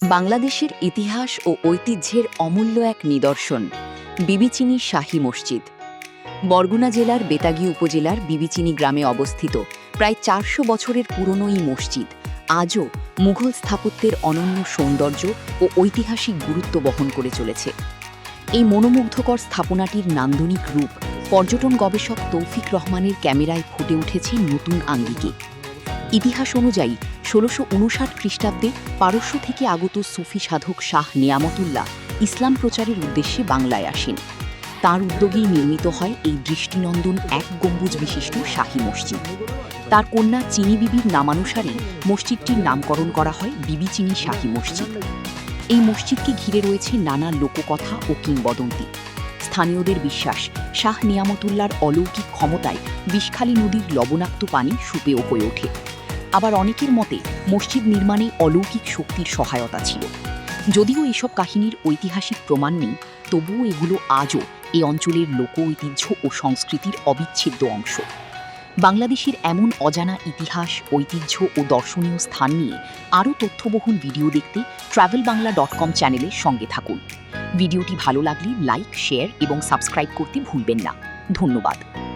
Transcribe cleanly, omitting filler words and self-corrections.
বাংলাদেশের ইতিহাস ও ঐতিহ্যের অমূল্য এক নিদর্শন বিবিচিনি শাহী মসজিদ। বরগুনা জেলার বেতাগী উপজেলার বিবিচিনি গ্রামে অবস্থিত প্রায় ৪০০ বছরের পুরনো এই মসজিদ আজও মুঘল স্থাপত্যের অনন্য সৌন্দর্য ও ঐতিহাসিক গুরুত্ব বহন করে চলেছে। এই মনোমুগ্ধকর স্থাপনাটির নান্দনিক রূপ পর্যটন গবেষক তৌফিক রহমানের ক্যামেরায় ফুটে উঠেছে নতুন আঙ্গিকে। ইতিহাস অনুযায়ী ১৬৫৯ খ্রিস্টাব্দে পারস্য থেকে আগত সুফি সাধক শাহ নিয়ামতুল্লাহ ইসলাম প্রচারের উদ্দেশ্যে বাংলায় আসেন। তার উদ্যোগেই নির্মিত হয় এই দৃষ্টিনন্দন এক গম্বুজ বিশিষ্ট শাহী মসজিদ। তার কন্যা চিনি বিবির নামানুসারে মসজিদটির নামকরণ করা হয় বিবিচিনি শাহী মসজিদ। এই মসজিদকে ঘিরে রয়েছে নানা লোককথা ও কিংবদন্তি। স্থানীয়দের বিশ্বাস, শাহ নিয়ামতুল্লাহর অলৌকিক ক্ষমতায় বিষখালী নদীর লবণাক্ত পানি সুপেয় হয়ে ওঠে। আবার অনেকের মতে মসজিদ নির্মাণে অলৌকিক শক্তির সহায়তা ছিল। যদিও এসব কাহিনীর ঐতিহাসিক প্রমাণ নেই, তবুও এগুলো আজও এই অঞ্চলের লোক ঐতিহ্য ও সংস্কৃতির অবিচ্ছেদ্য অংশ। বাংলাদেশের এমন অজানা ইতিহাস, ঐতিহ্য ও দর্শনীয় স্থান নিয়ে আরও তথ্যবহুল ভিডিও দেখতে travelbangla.com চ্যানেলের সঙ্গে থাকুন। ভিডিওটি ভালো লাগলে লাইক, শেয়ার এবং সাবস্ক্রাইব করতে ভুলবেন না। ধন্যবাদ।